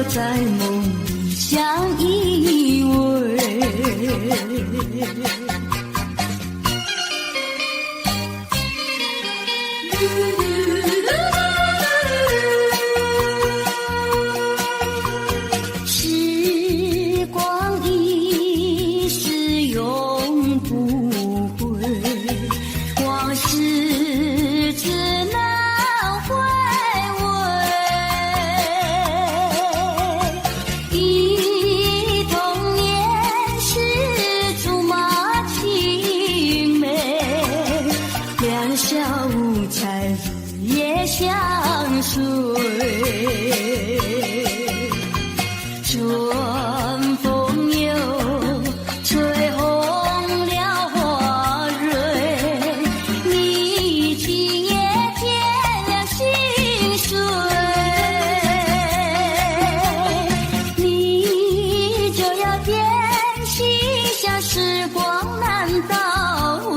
在梦里相依偎。时光一逝永不回，往事只能回味。忆童年时竹马青梅，两小无猜日夜相随。春风又吹红了花蕊，你今夜添了心碎，你就要变心，像时光难倒回，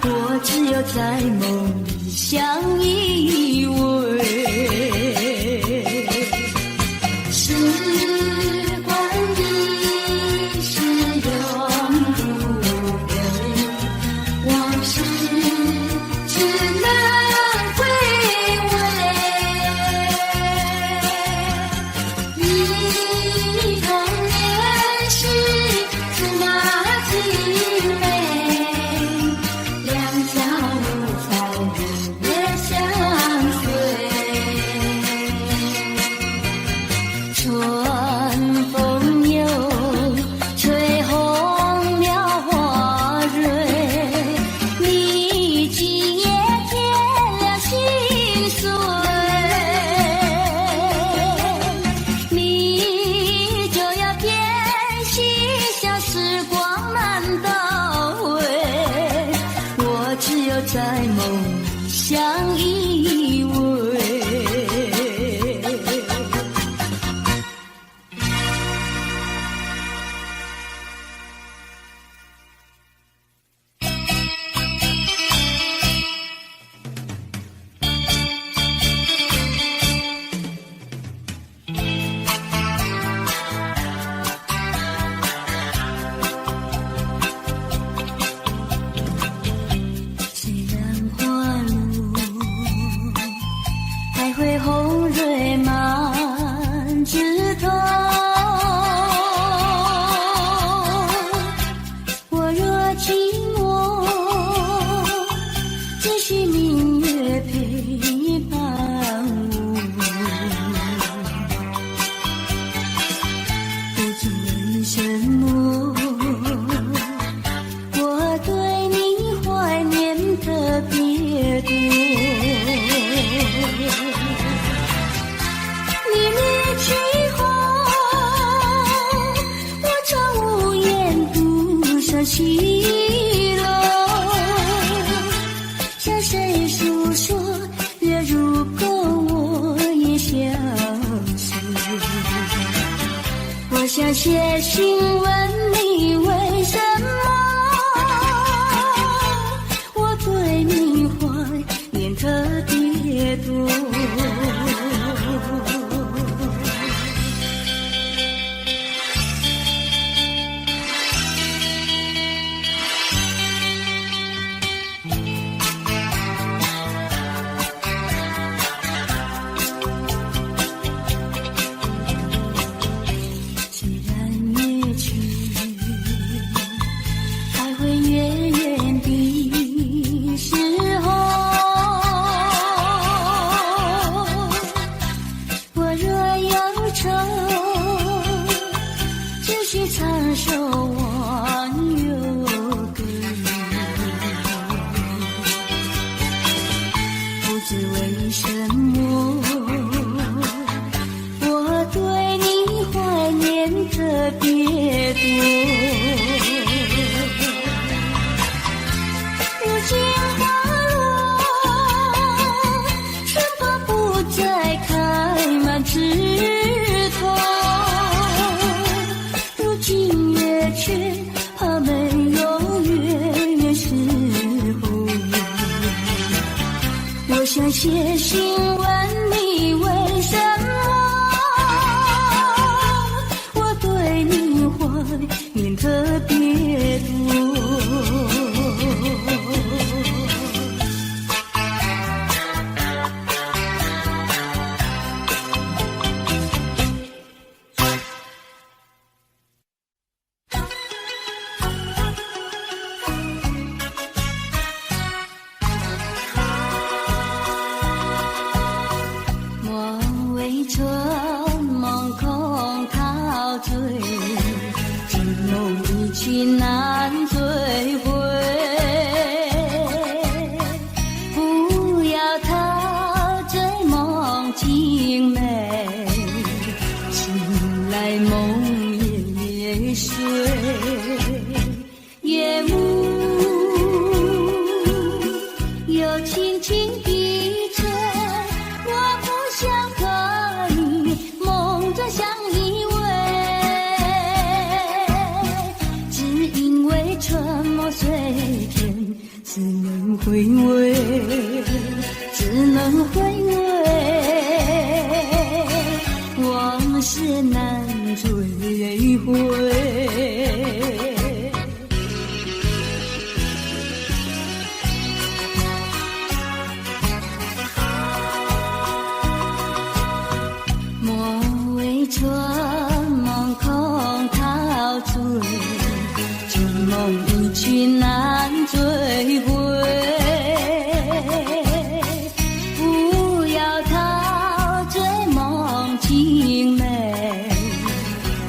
我只有在梦里相依偎。春风又吹红了花蕊，你今夜添了心碎，你就要变心，像时光难倒回，我只有在梦里相依偎。会红蕊满枝头，我若寂寞，只需明月陪伴我。不知为什么，我对你怀念特别多。去后，我常无言独上西楼，向谁诉说？月如钩，我也相随。我想写信问你，为什么我对你怀念特别多？长守望有个你，不知为什么，我对你怀念特别多。如今花落，春花不再开满枝头。却怕没有月圆时候，我想写信问你，为什么能回味，往事难追回。莫为春梦空陶醉，春梦一去难追回。不要陶醉梦境美，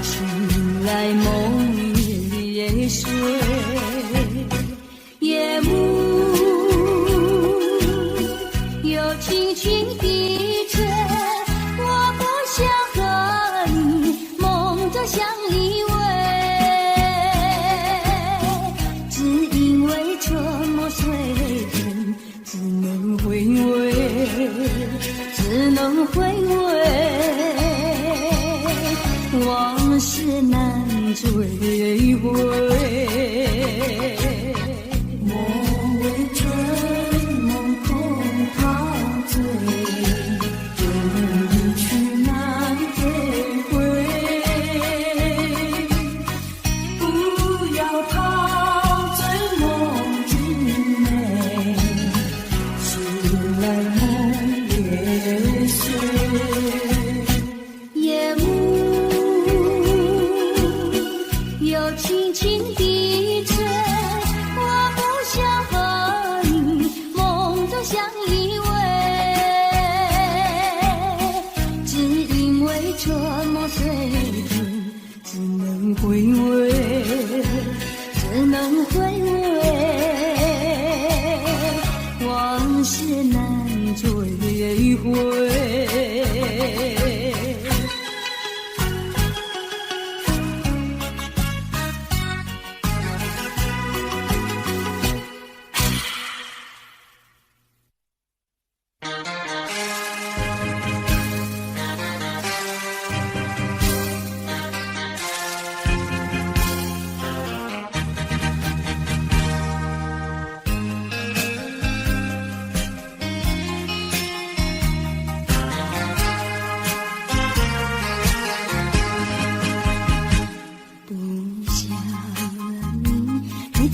醒来梦也碎。夜幕又轻轻低垂，我不想和你梦着相依偎，只因为沉默岁月，只能回味，只能回味，往事难追回。莫为春梦空陶醉，春梦一去难追回。不要陶醉梦境美，醒来梦也碎。夜幕又轻轻低垂，我不想和你梦着相依偎，只因为沉默岁月，只能回味，只能回味，往事难追回。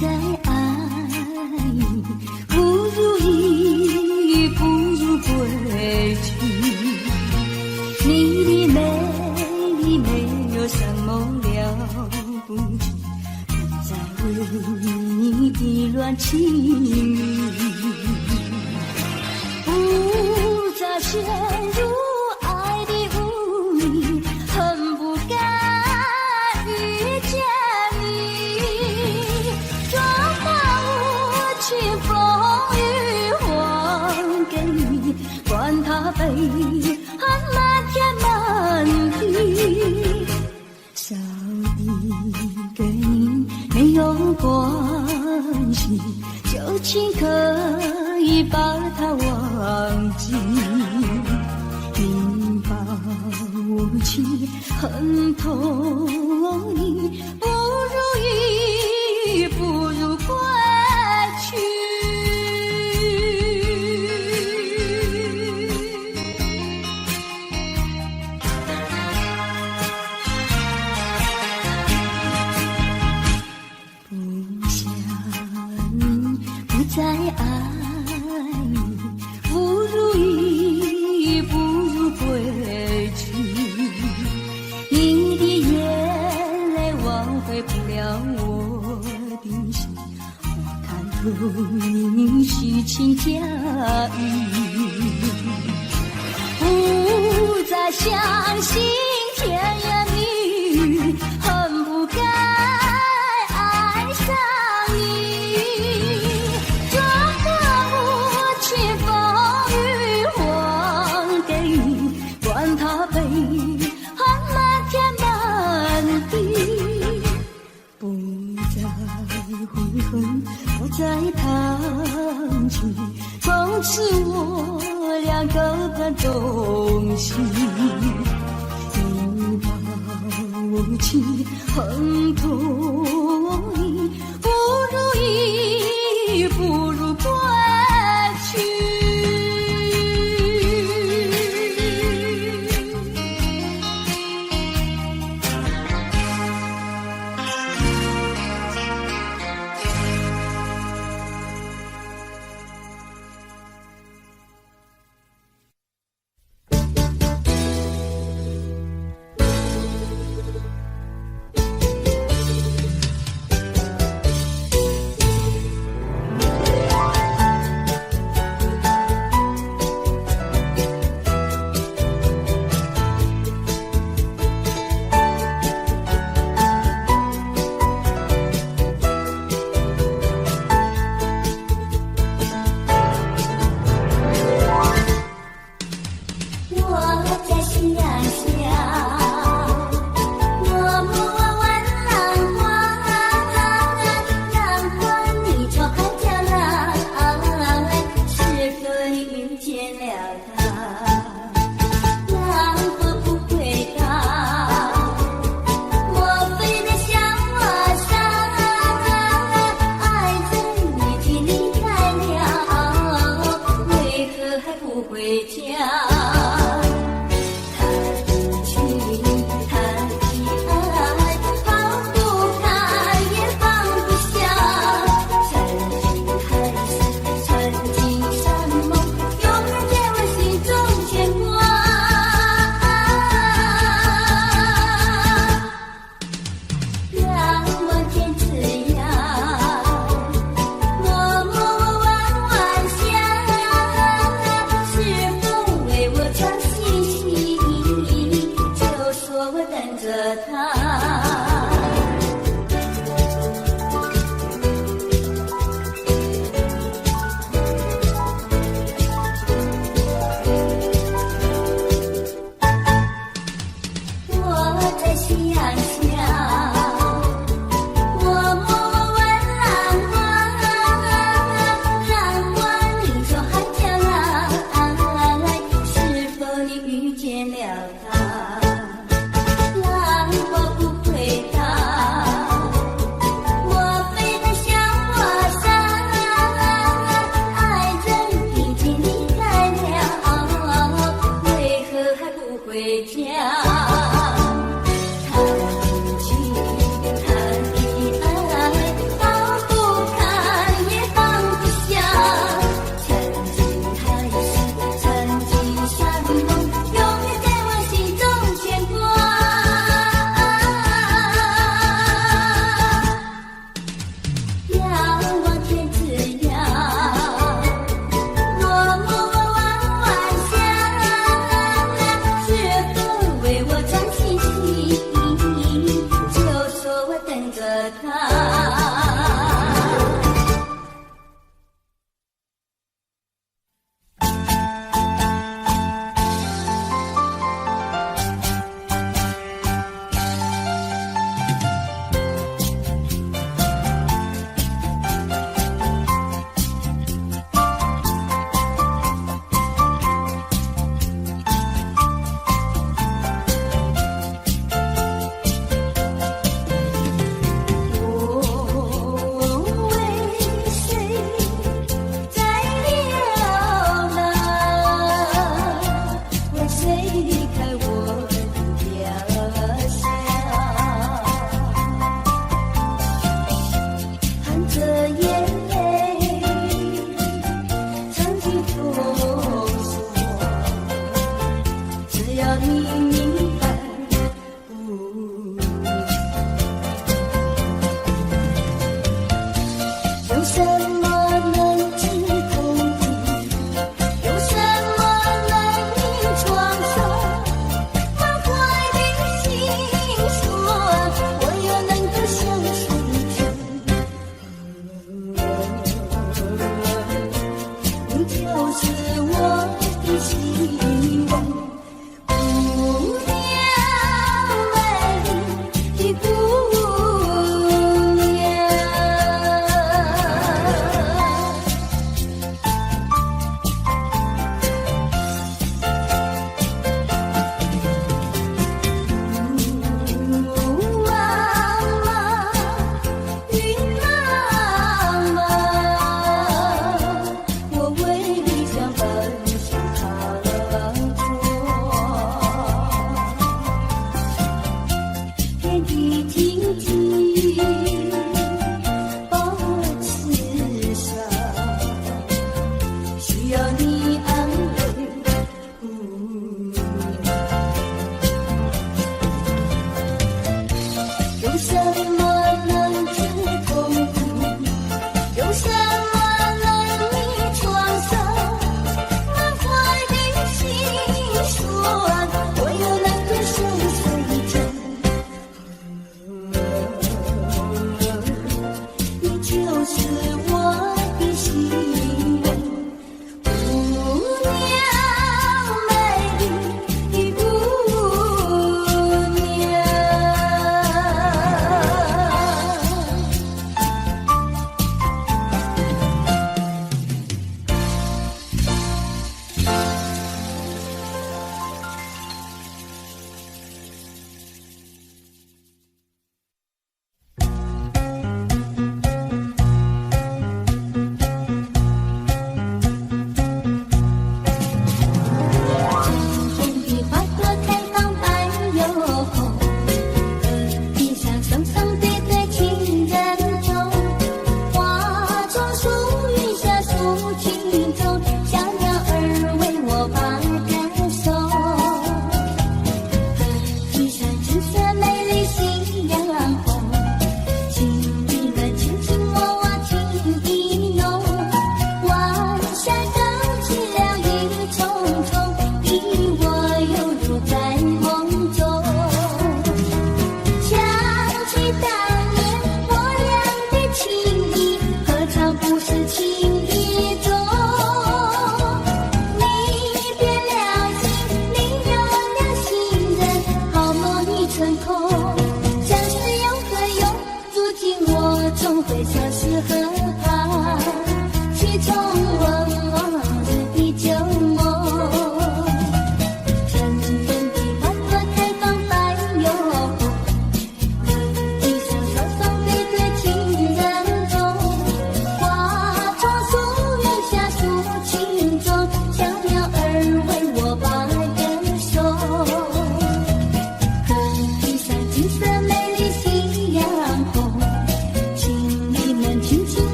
再爱不如意，不如归去。你的美丽没有什么了不起，不再为你的乱情语，不再陷入爱的污泥，恨不该遇见风雨还给你，管他悲恨漫天漫地，少一个你没有关系，就请可以把它忘记。你把我气恨透你，不如意，不如归。再爱不如意，不如归去。你的眼泪挽回不了我的心，我看透你虚情假意，不再相信甜言蜜语，恨不该爱上你。管他悲恨漫天漫地，不再悔恨，不再谈起，从此我俩各奔东西。你把我气恨透你，不如意，不如归去。就是我的希望。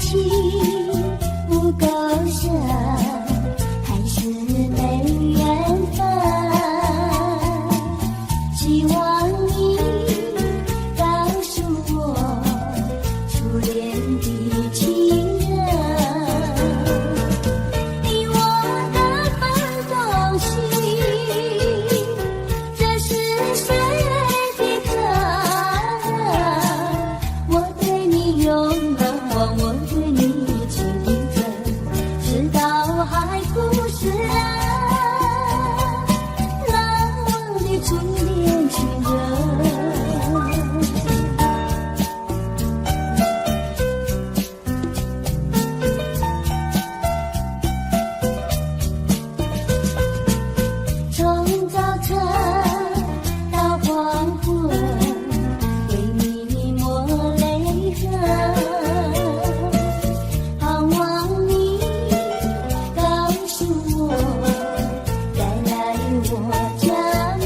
起不够深，还是没缘分？希望你告诉我初恋的情人，你我的分东西，这是岁月的责任。我对你永难忘，我对你情真，直到海枯石烂，难忘的初恋情人。从早晨到黄昏，为你抹泪痕，盼望你告诉我再来我家门。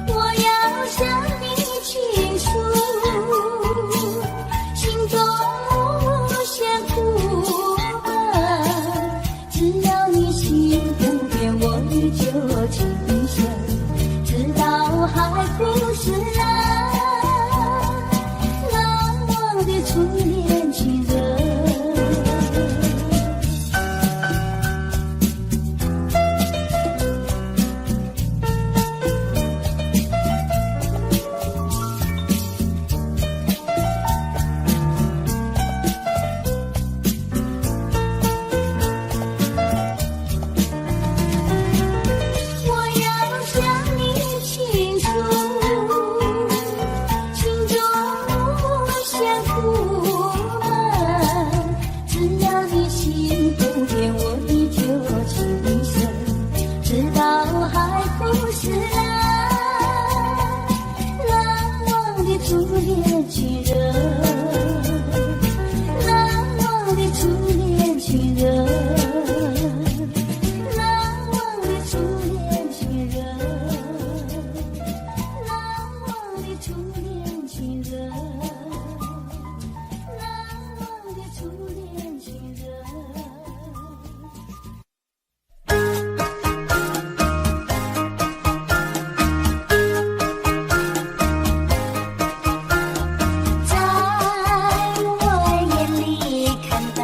我要向你倾诉心中无限苦闷，只要你心不变，我依旧情深，直到海枯石烂，难忘的初恋情人。我要向你倾诉心中无限苦闷，只要你心不变，我依旧情深，直到海枯石烂，难忘的初恋情人，难忘的初恋情人，难忘的初恋情人，难忘的初恋情人，难忘的初恋情人。在我眼里看到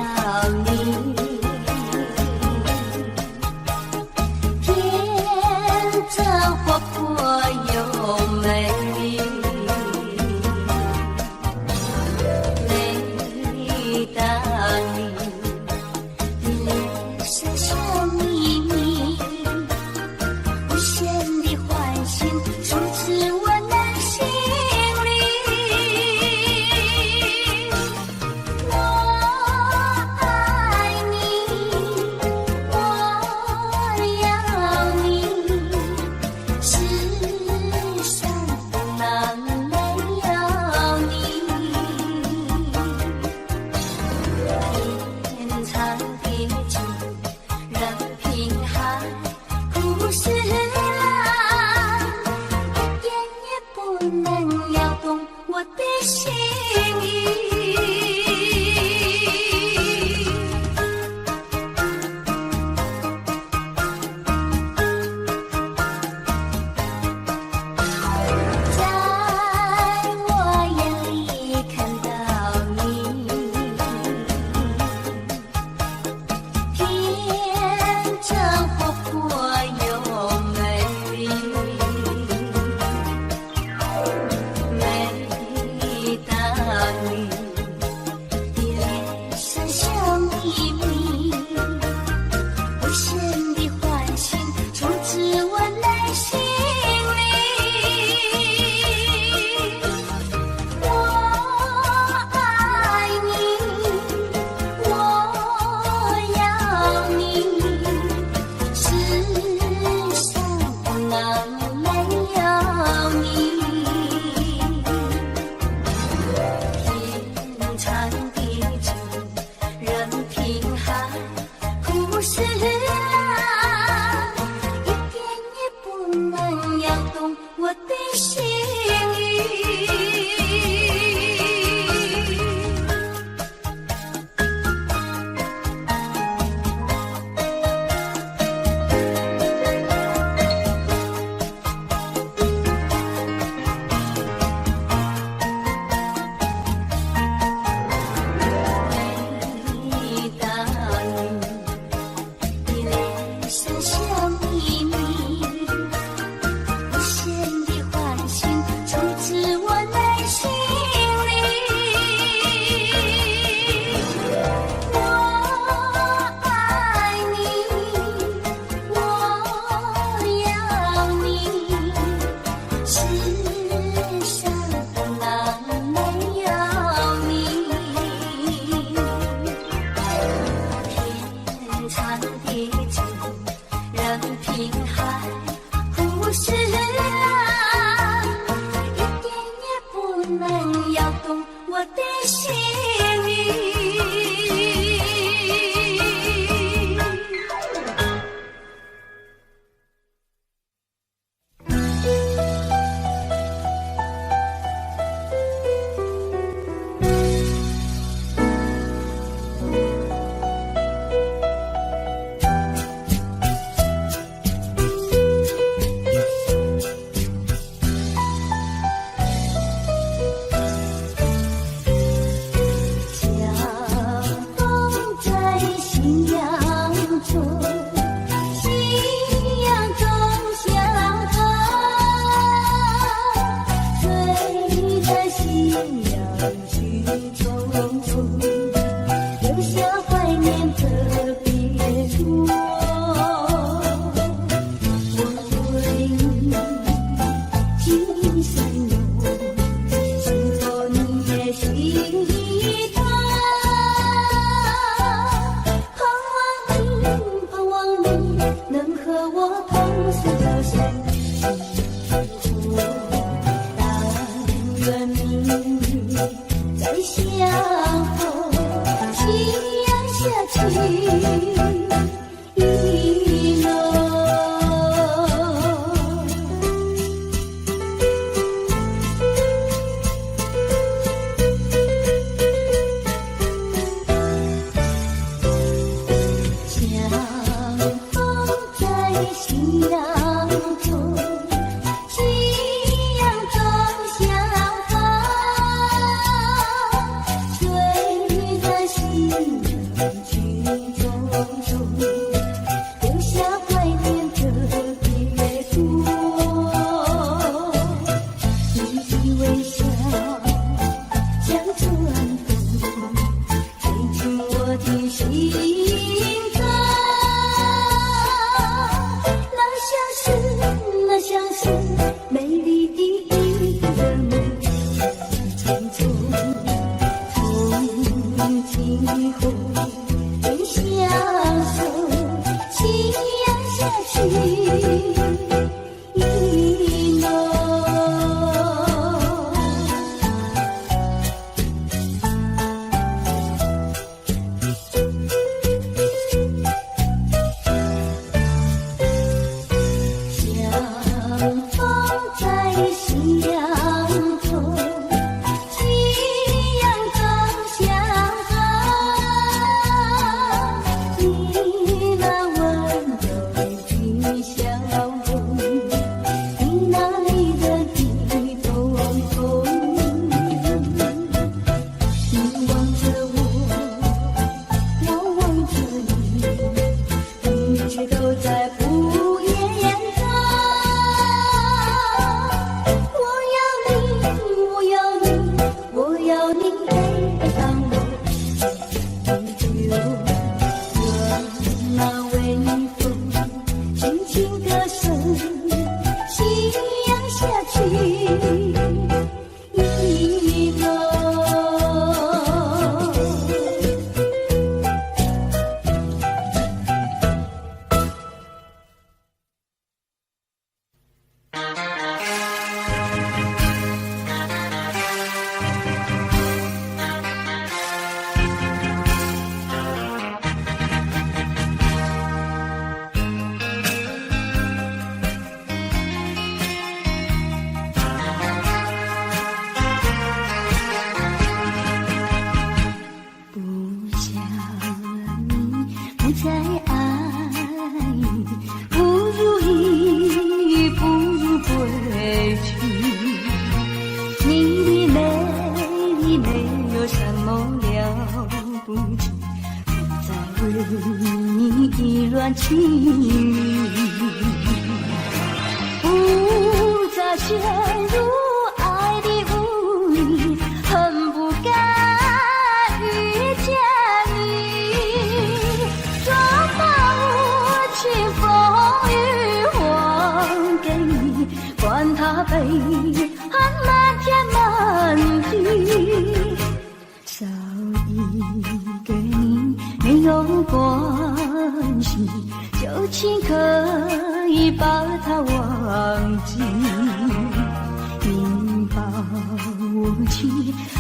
你，天真活泼又美丽，每当你的脸上笑眯眯，无限的欢欣充斥我内心里。我爱你，我要你，世上不能没有你。天长地久，任凭海枯石烂，一点也不能摇动我的心意。在我眼里看到你，天真活泼又美丽，每当你的脸上笑眯眯，无限的欢欣充斥我内心里。我爱你，我要你，世上不能没有你。的心意。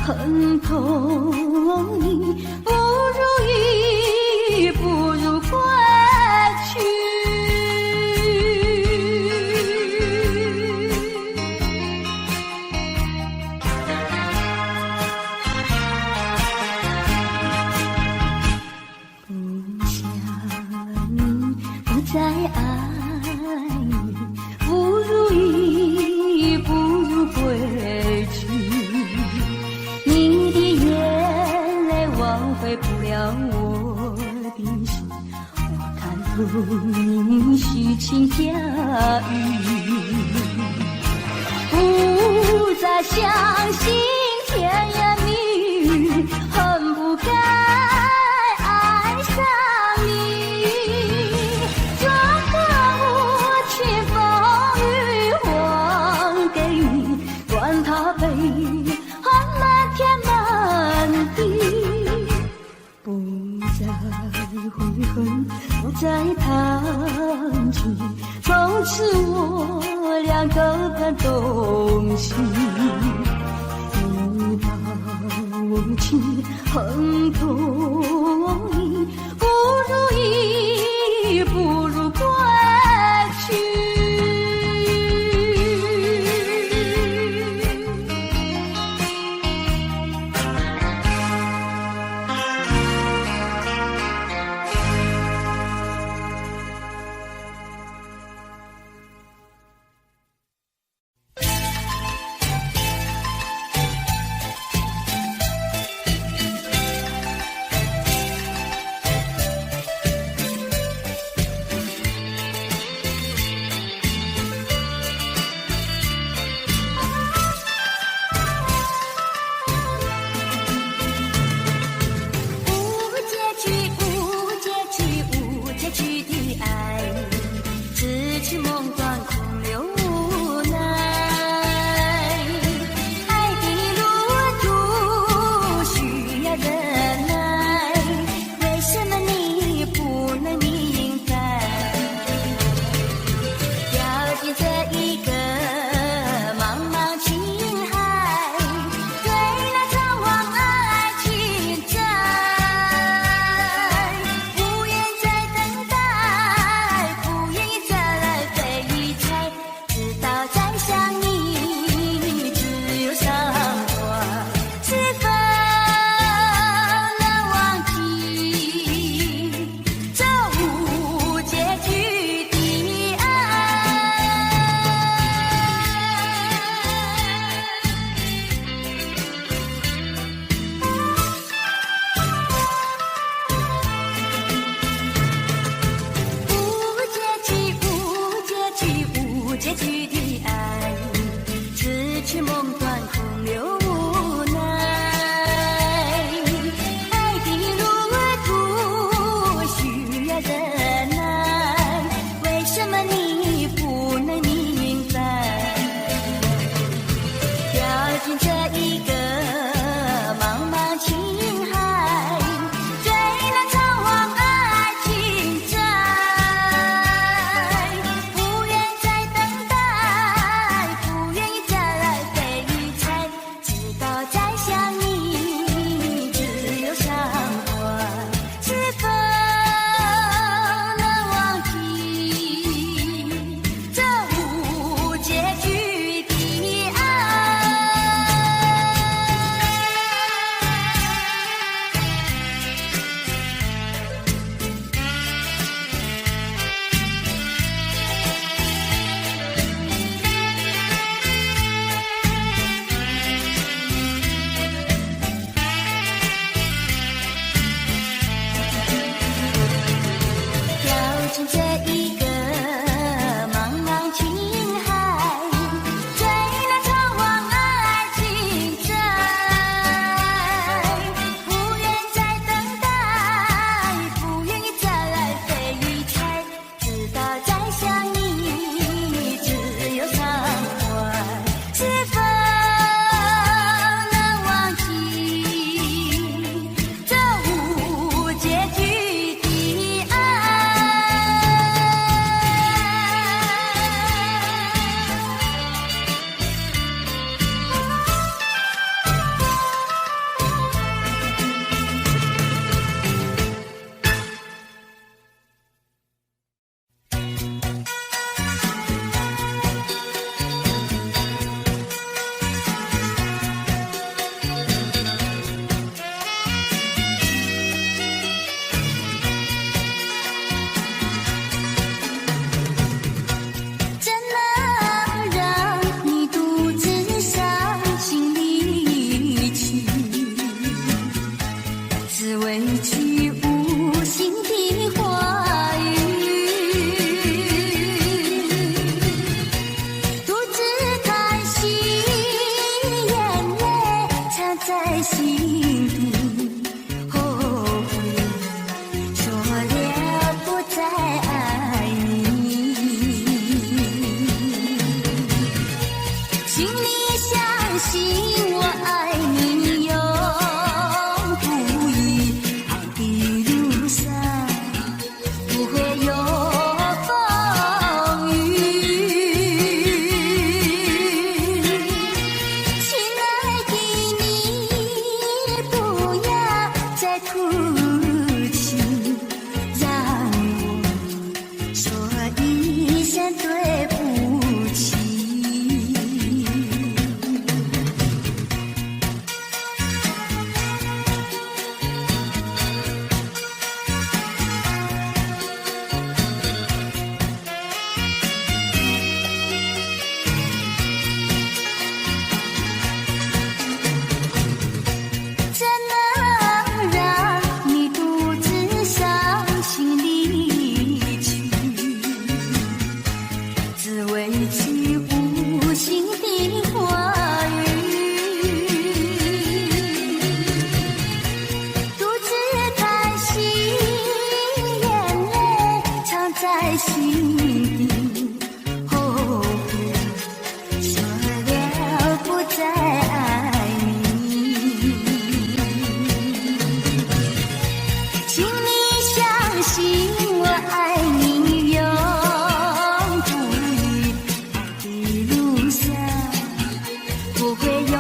和很痛，不如意，不如归去。不想你，不再爱你，不如意，不如归去。你的眼泪挽回不了我的心，我看不你虚情假意，不再相信甜言蜜语，恨不该爱上你。转换无情风雨还给你，管他悲恨漫天满地，不再悔恨，不再谈起，从此我俩各奔东西。你把我情恨透意，不如意，不如归去。心底，后悔说了不再爱你。请你相信我爱你永不渝，爱的路上不会有风雨。亲爱的你，不要再哭泣，让我说一声对不起。怎能让你独自伤心离去？只为句无心的话语，独自叹息，眼泪藏在心底，后悔说了不再爱你。请你相信我爱你永不渝，爱的路上不会有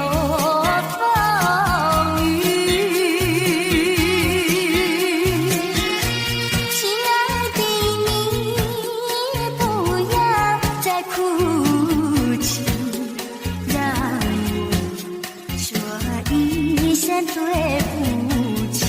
风雨。亲爱的你，不要再哭泣，让我说一声对不起。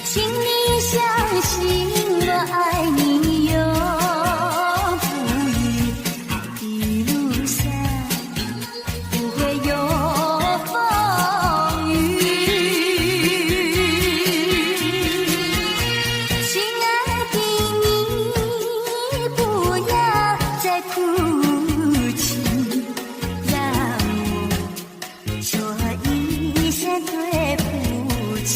请你相信我爱你永不渝，爱的路上不会有风雨。亲爱的你，不要再哭泣，让我说一声对不起。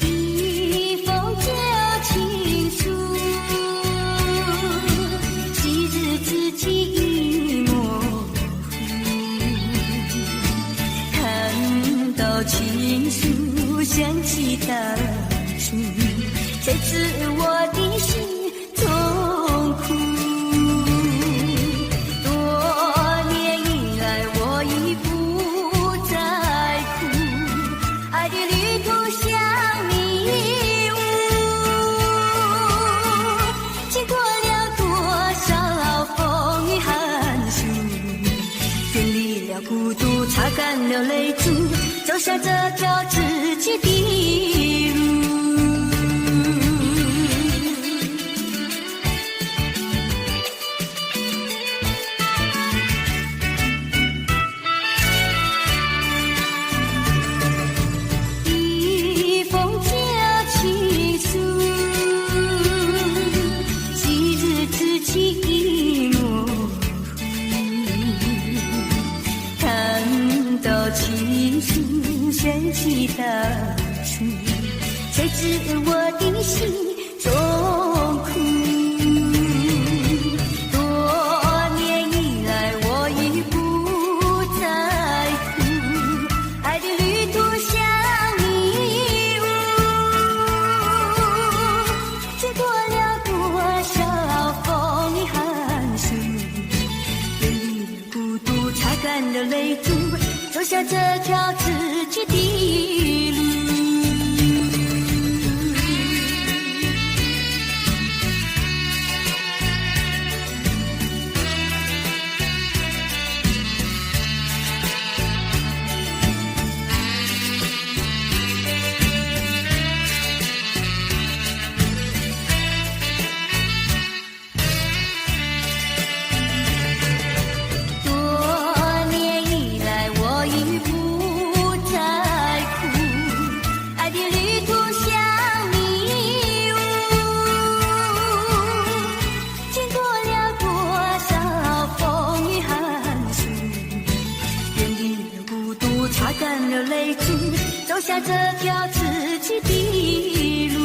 一封旧情书，昔日知己已模糊，看到情书想起当初，才知我的心痛苦。多年以来我已不再哭，爱的旅途像迷雾，经过了多少风雨寒暑，远离了孤独，擦干了泪珠，走向这条自己的路。一封旧情书，昔日知己已模糊，看到情书想起当初，知我的心中苦。多年以来，我已不在乎爱的旅途像迷雾，经过了多少风雨寒暑，远离了孤独，擦干了泪珠，走下这条自己的路。走下这条自己的路。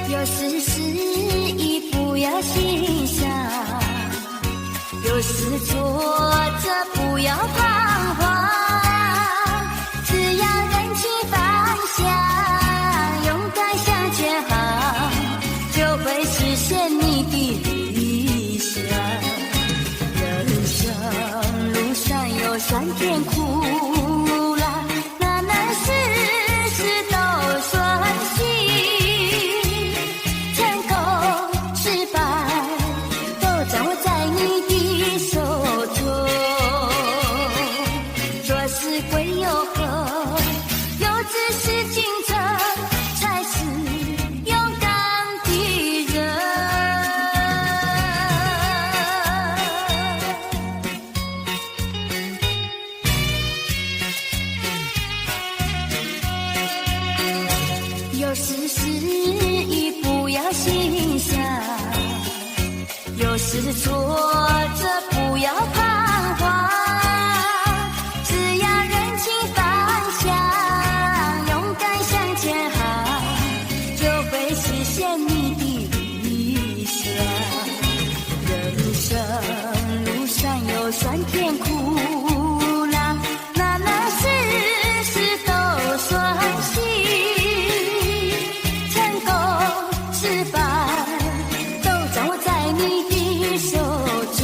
有时失意不要心伤，有时挫折不要彷徨，只要认清方向，勇敢向前行，就会实现你的理想。人生路上有酸甜苦辣，哪能事事都顺心。有时失意不要心伤，有时挫折不要彷徨，只要认清方向，勇敢向前行，就会实现你的理想。人生路上有酸甜苦辣，哪能事事都顺心。失败都掌握在你的手中。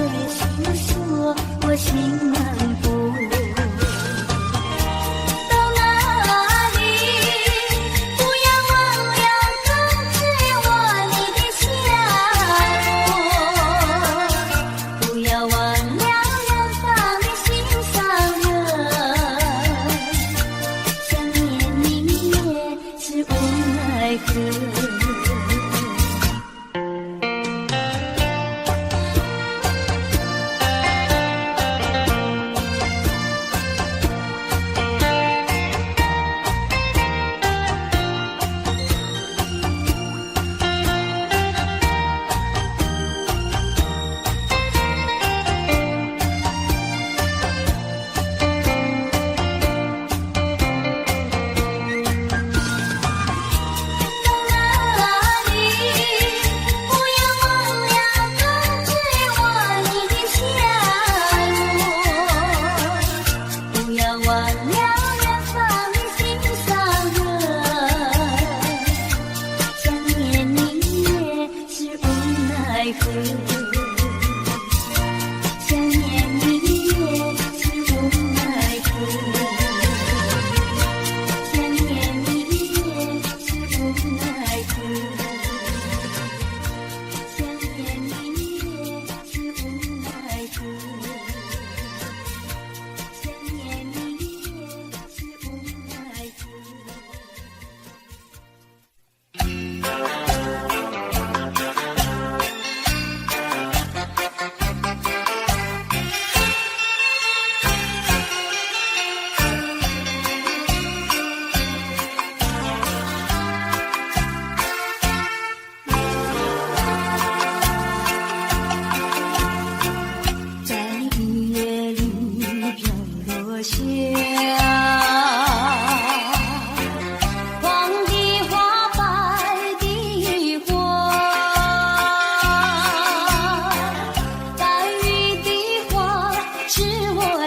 的心说，我心难过。到哪里，不要忘了告知我你的下落，不要忘了远方的心上人，想念你也是无奈何。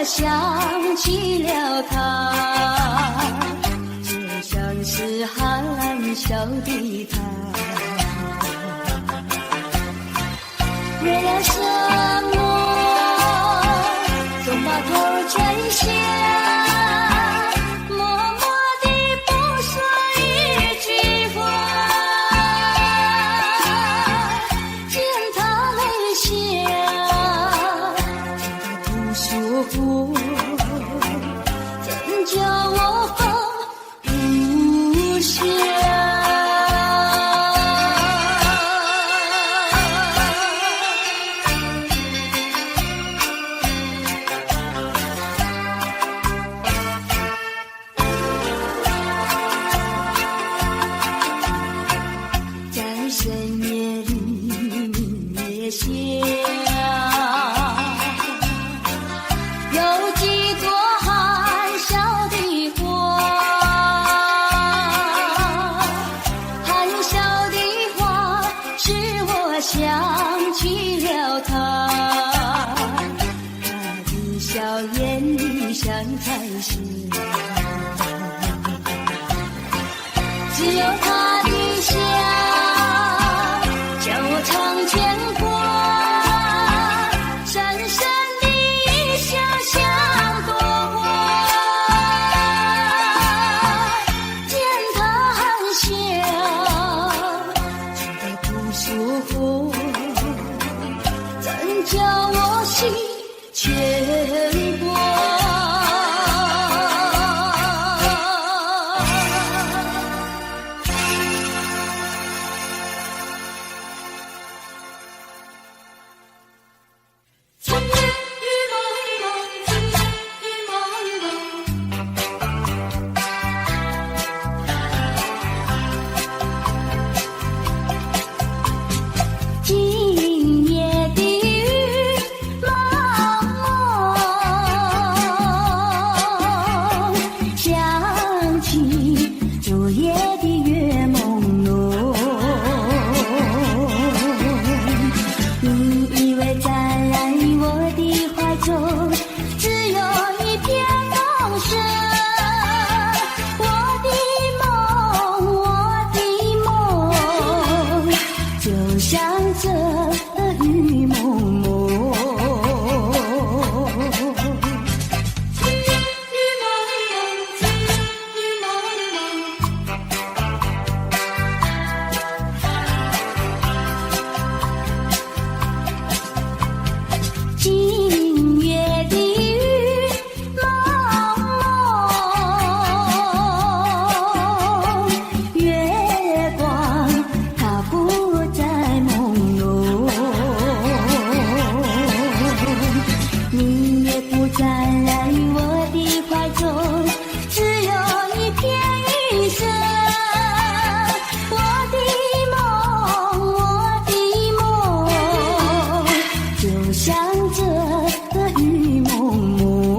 想起了他，就像是含笑的他。为了什么总把头垂下，默默地不说一句话，见他泪下，不舒服，怎叫我放不下？在深夜里明月下，有几朵含笑的花，含笑的花使我想起了他，他的笑眼里像彩霞，只有他的笑叫我常牵挂，深深的一笑像朵花，见他含笑觉得不舒服，怎叫我心牵挂？今夜的雨蒙蒙，着雨蒙蒙。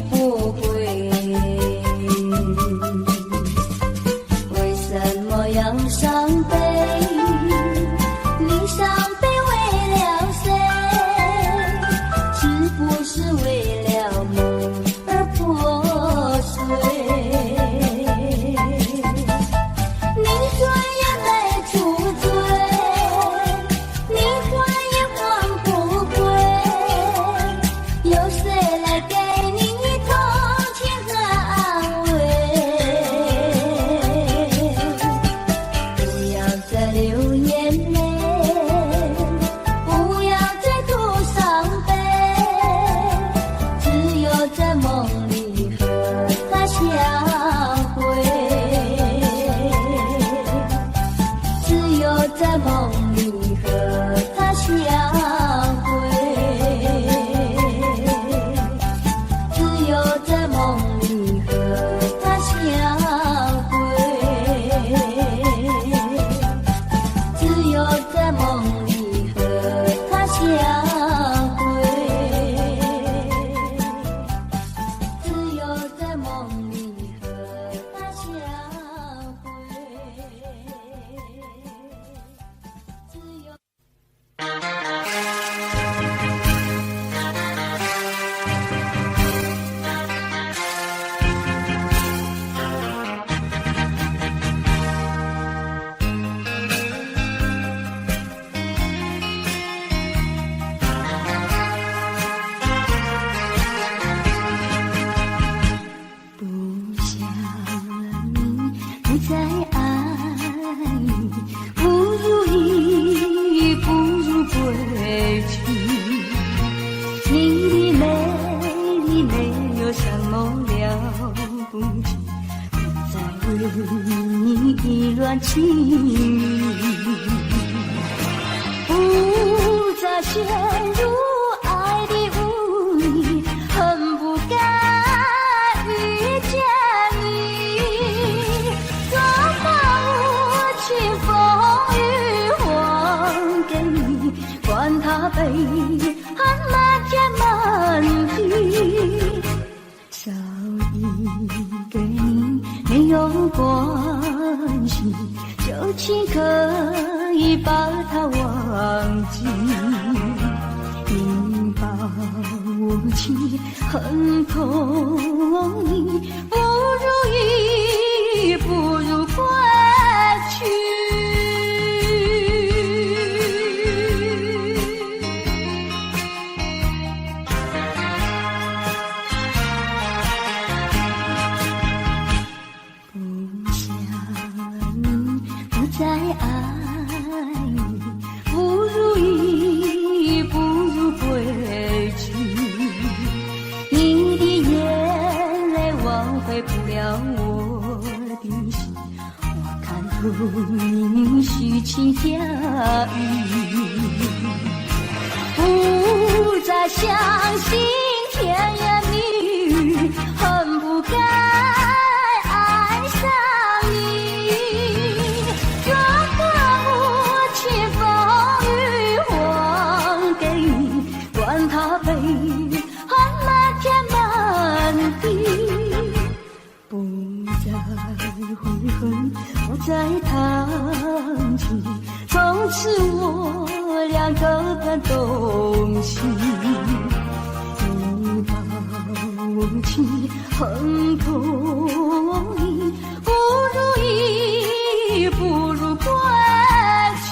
不回。为什么要伤悲？你伤悲为了谁？是不是为了梦而破碎？你说眼泪出罪，你说也还不归，有谁来给你同情和安慰？不要再流眼泪，不要再哭伤悲，只有在梦里和他相会，只有在梦里和他相会，只有在梦里和他相会，只有在梦里和他相会，只有在梦里和他相会，只有。不想你不再爱，不如意，不如归去。你的美丽没有什么了不起，不再为你意乱情迷，不再陷入爱的污泥，恨不该遇见你。做好无情风雨还给你，管他悲恨漫天满地，少一个你没有关系，就请可以把它忘记。你把我情恨透你，不如意，不如归去。不想你不再爱你，不如意，不如归去。你的眼泪挽回不了我的心，我看透你虚情假意，不再相信甜言蜜语，恨不该爱上你。做个无情风雨还给你，管他悲恨漫天满地，不再悔恨，不再谈起，从此我俩各奔东西。你把我情恨透你，不如意，不如归去。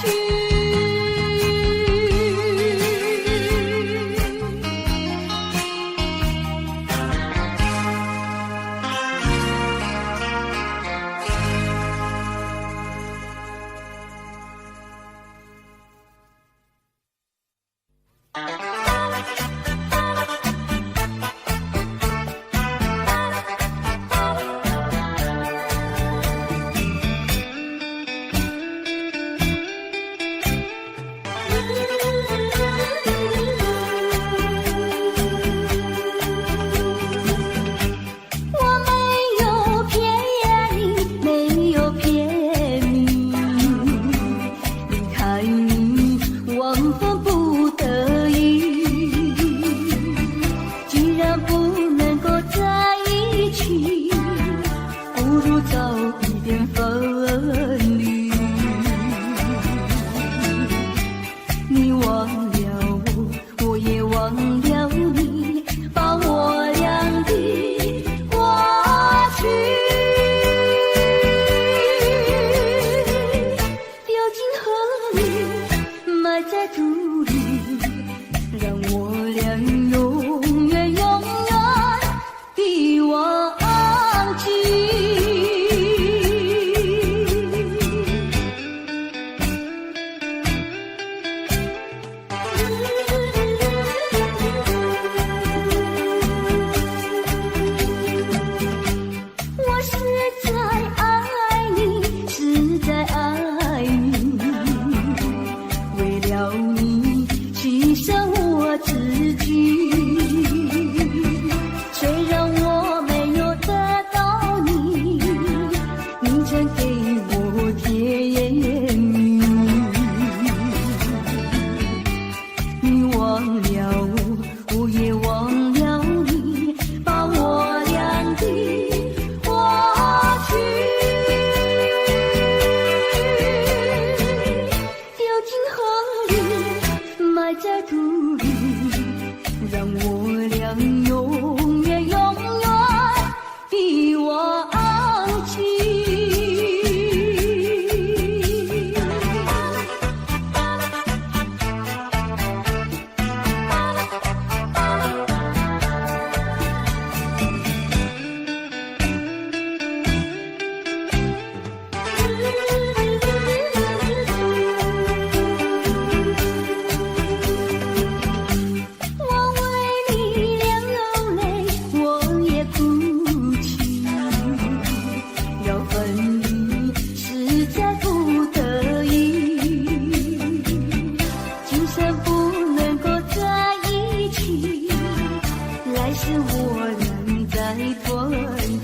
你团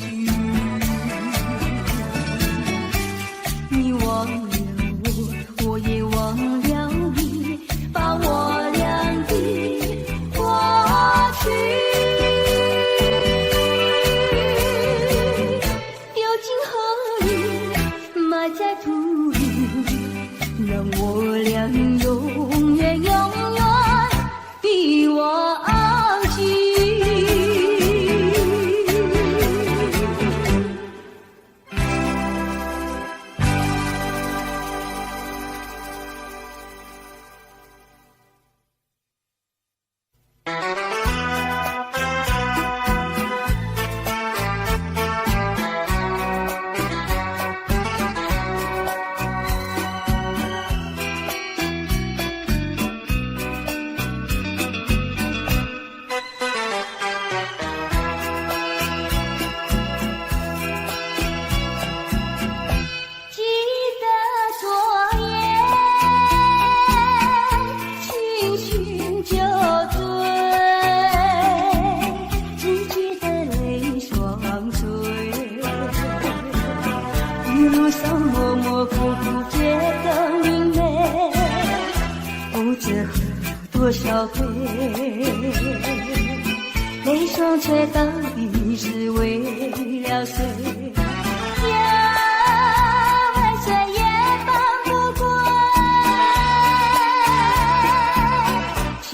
聚。你忘了我，我也忘了你，把我俩的过去丢进河里，埋在土里，让我俩永远永远的忘记。多少回，泪双却到底是为了谁？呀，为谁也放不过，牵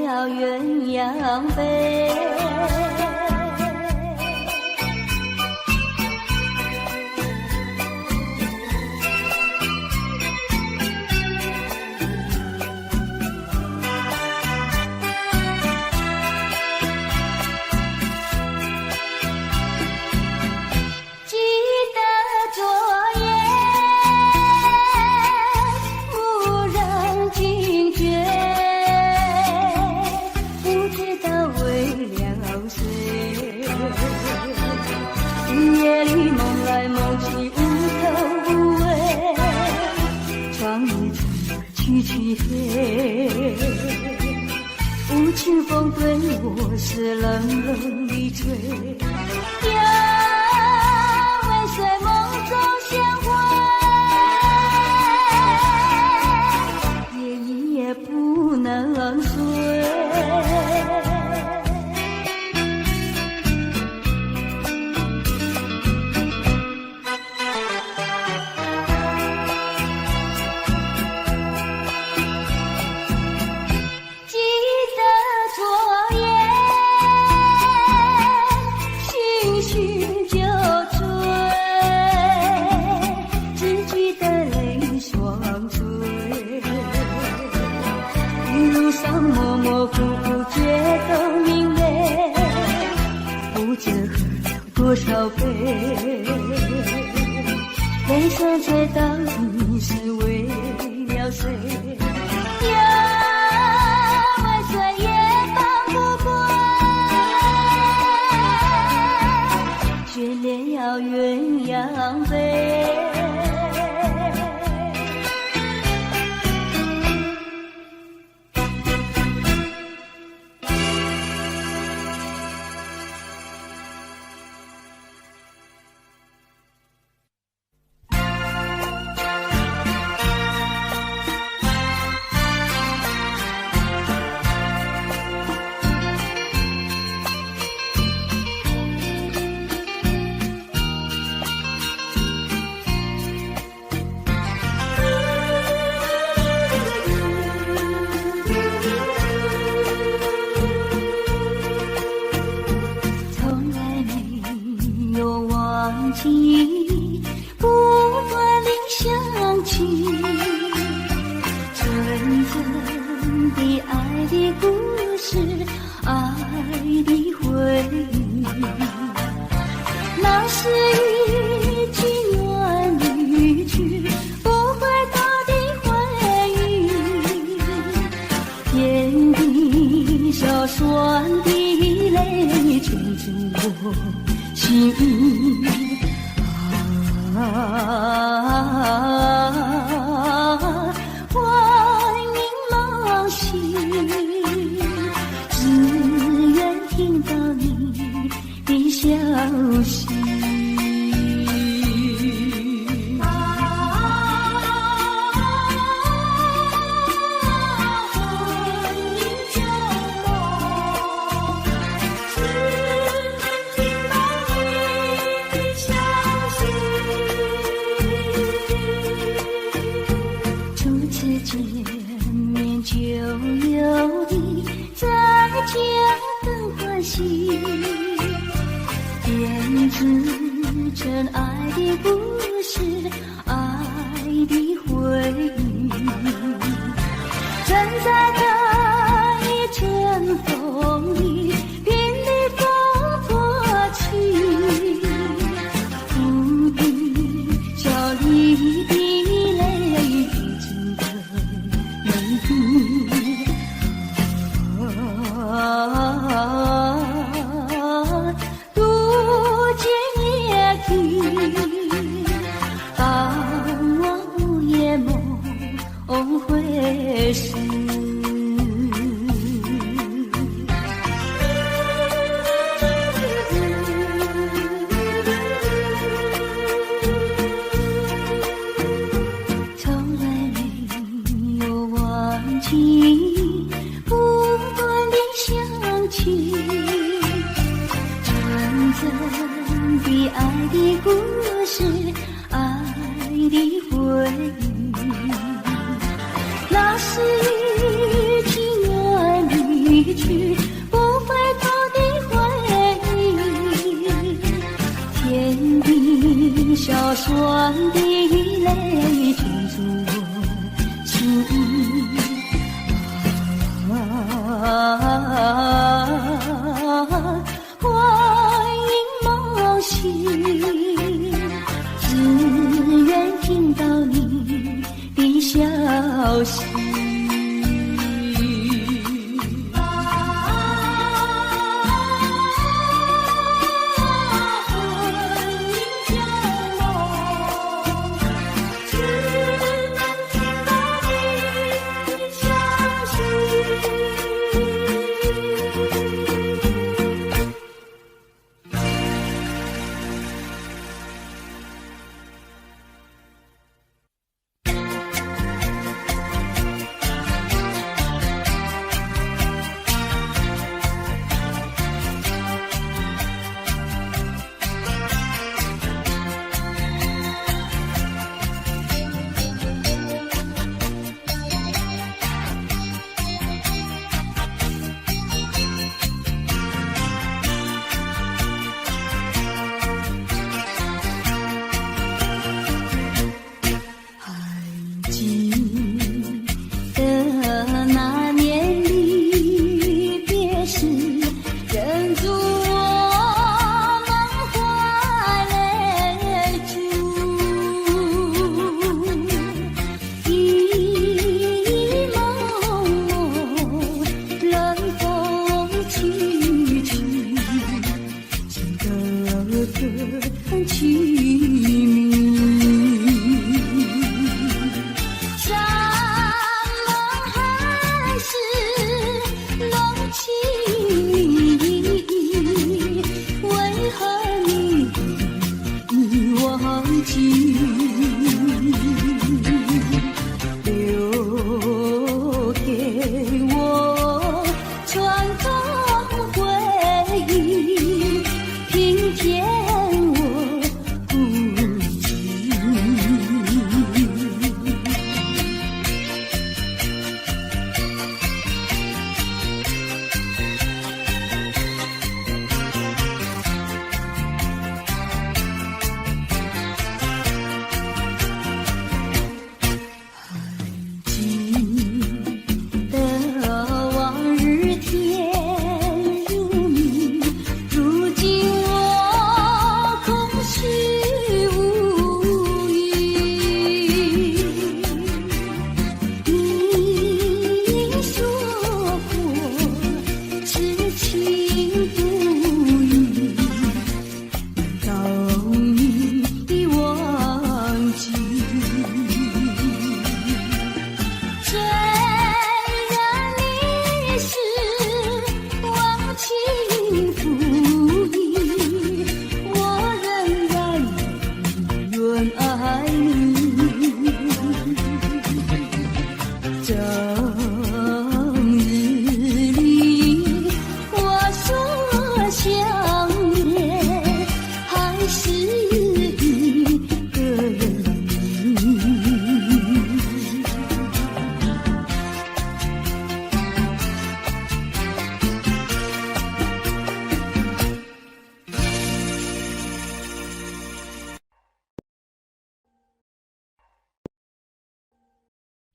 了鸳鸯被。夜里梦来梦去无头无尾，窗一窗凄凄黑，无情风对我是冷冷的吹。呀，为谁梦中鲜花，夜一夜不能睡。模模糊糊觉都明媚，不知喝了多少杯，泪双却到底是为了谁？呀，为谁也放不过，却恋了鸳鸯被。不断地想起纯真的爱的故事，爱的回忆，那是一句暖语句，不回头的回忆，点滴小酸的泪圈住我心。外明梦醒，只愿听到你的心消息。见面就有你在家更欢喜，编织真爱的故事，爱的回忆。站在那一阵风里，濒临风破起，不必叫你的泪真的美丽。如今夜去，傍晚午夜梦回时。从来没有忘记不断的想起，纯真的爱的故事，爱的回忆。那是一情愿离去不回头的回忆，天地小酸的泪沉入我心。欢迎梦醒，只愿听到你的消息。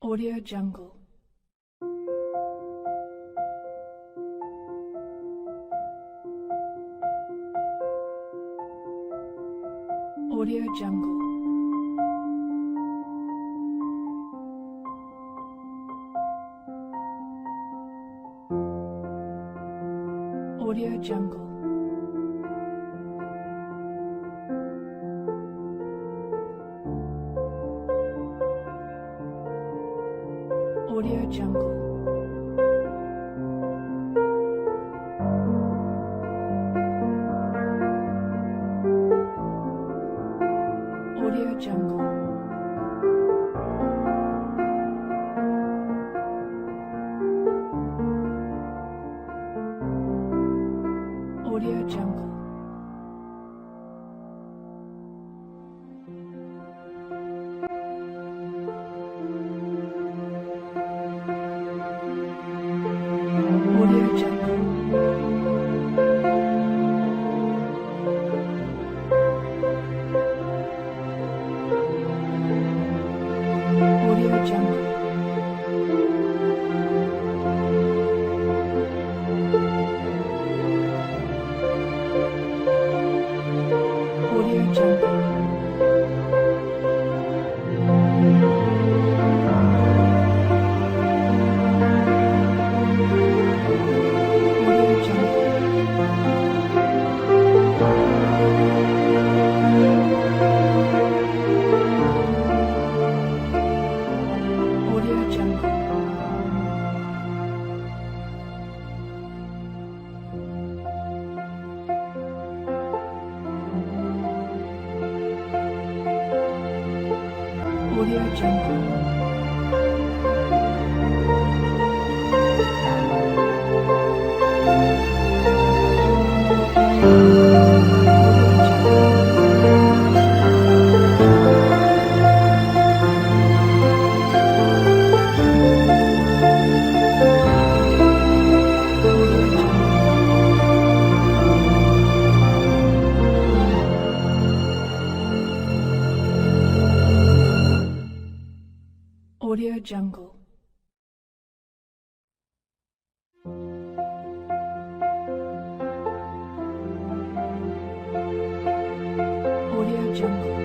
Audio Jungle. Audio Jungle. Audio Jungle. Audio Jungle. Audio Jungle. Audio Jungle. Audio Jungle. Audio Jungle. Audio Jungle. Audio Jungle. Audio Jungle. Audio Jungle. Audio Jungle. Audio Jungle.